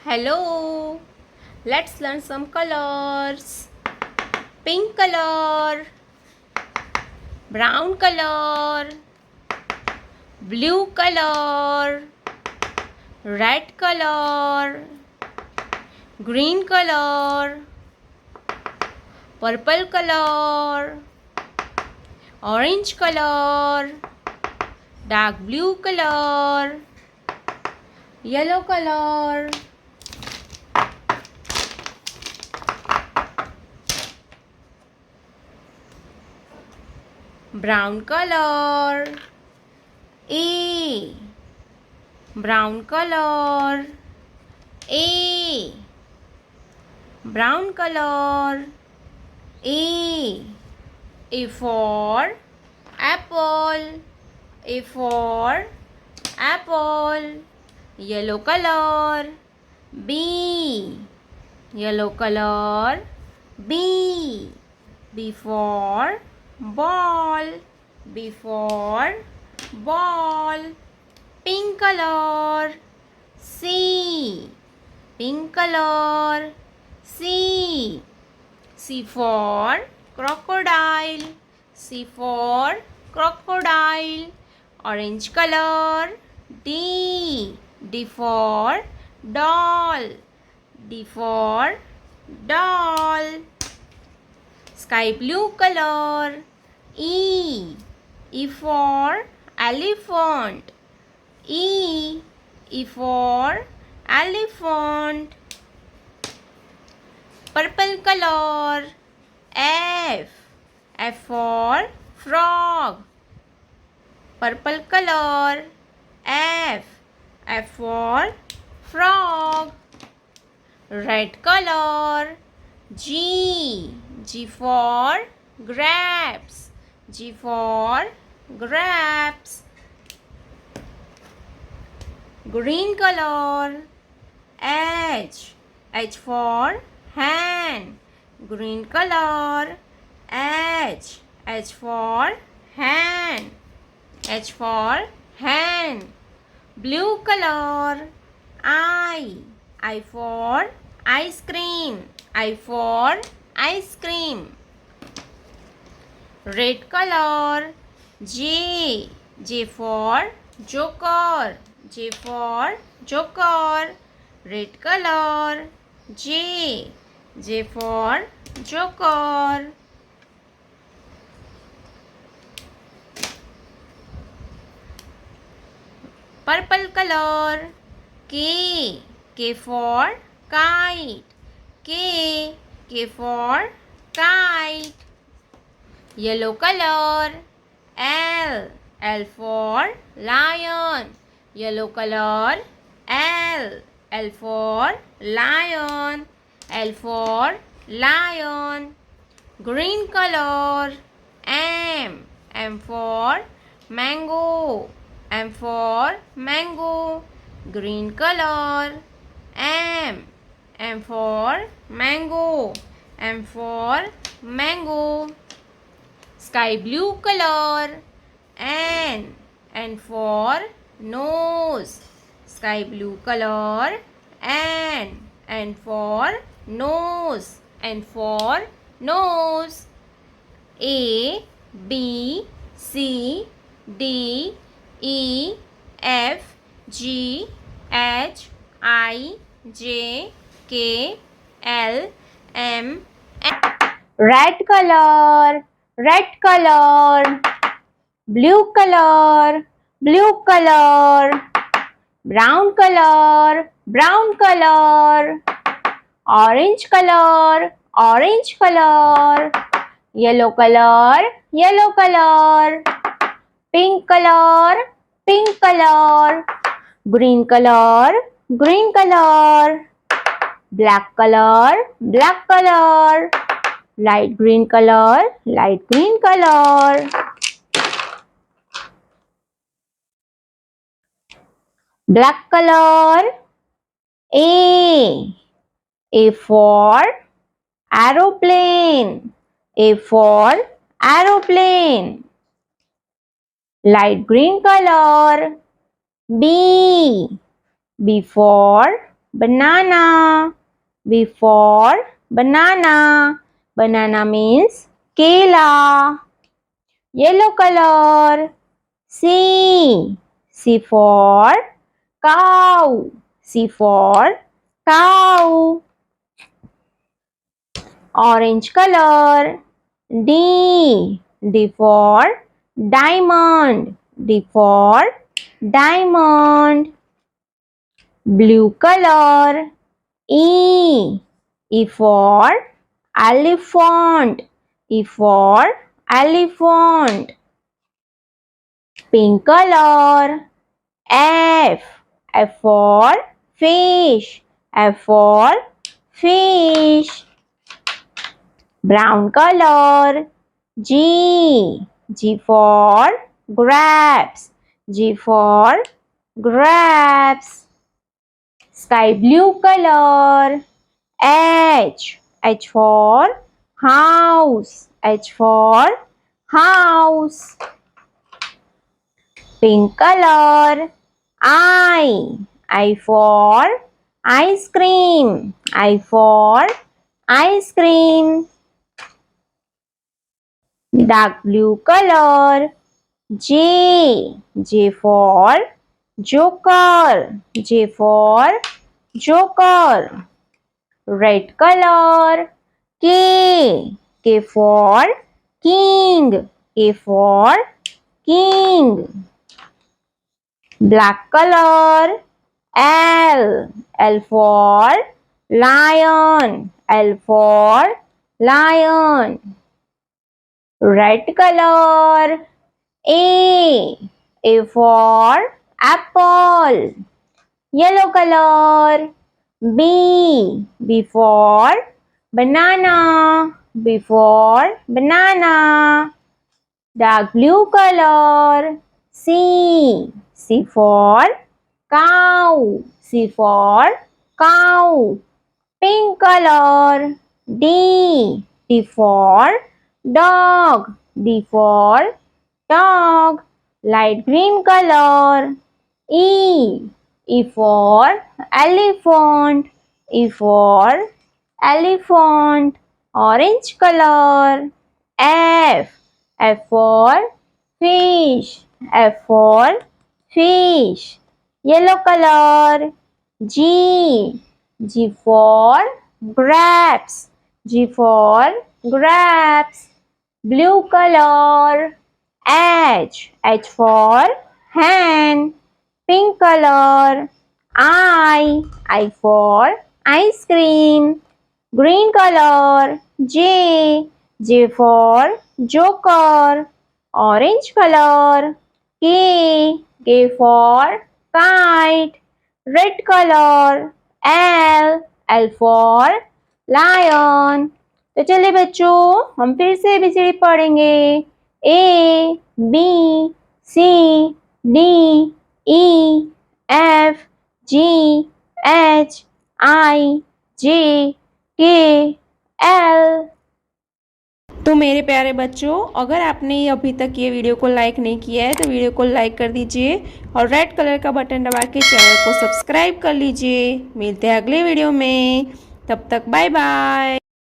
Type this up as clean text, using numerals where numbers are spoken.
Hello, let's learn some colors. Pink color, brown color, blue color, red color, green color, purple color, orange color, dark blue color, yellow color, brown color, A, brown color, A, brown color, A for apple, A for apple, yellow color, B, yellow color, B, B for ball, B for ball, pink color, C, pink color, C, C for crocodile, C for crocodile, orange color, D, D for doll, D for doll, sky blue color, E, E for elephant, E, E for elephant, purple color, F, F for frog, purple color, F, F for frog, red color, G, G for grapes, G for grapes, green color, H, H for hand, green color, H, H for hand, H for hand, blue color, I for ice cream, I for ice cream, red color, J, J for joker, J for joker, red color, J, J for joker, purple color, K, K for kite, K, K for kite, yellow color, L, L for lion, yellow color, L, L for lion, L for lion, green color, M, M for mango, M for mango, green color, M, M for mango, M for mango, sky blue color, N, N for nose, sky blue color, N for nose, N for nose, A, B, C, D, E, F, G, H, I, J, K, L, M, N. Red color, red color, blue color, blue color, brown color, brown color, orange color, orange color, yellow color, yellow color, pink color, pink color, green color, green color, black color, black color, light green color, light green color, black color, A, A for aeroplane, A for aeroplane, light green color, B, B for banana. B for banana. Banana means kela. Yellow color. C. C for cow. C for cow. Orange color. D. D for diamond. D for diamond. Blue color. E. E for elephant. E for elephant. Pink color. F. F for fish. F for fish. Brown color. G. G for grapes. G for grapes. Sky blue color. H. H for house. H for house. Pink color. I. I for ice cream. I for ice cream. Dark blue color. J. J for joker. J for joker. Red color. K. K for king. K for king. Black color. L. L for lion. L for lion. Red color. A. A for apple. Yellow color. B. B for banana. B for banana. Dark blue color. C. C for cow. C for cow. Pink color. D. D for dog. D for dog. Light green color. E. E for elephant. E for elephant. Orange color. F. F for fish. F for fish. Yellow color. G. G for grapes. G for grapes. Blue color. H. H for hen. Pink color. I for ice cream. Green color. J. J for joker. Orange color. K. K for kite. Red color. L. L for lion. तो चलिए बच्चों हम फिर से ABCD पढ़ेंगे. A B C D E F G H I J K L. तो मेरे प्यारे बच्चों, अगर आपने अभी तक ये वीडियो को लाइक नहीं किया है तो वीडियो को लाइक कर दीजिए और रेड कलर का बटन दबा के चैनल को सब्सक्राइब कर लीजिए. मिलते हैं अगले वीडियो में. तब तक बाय बाय.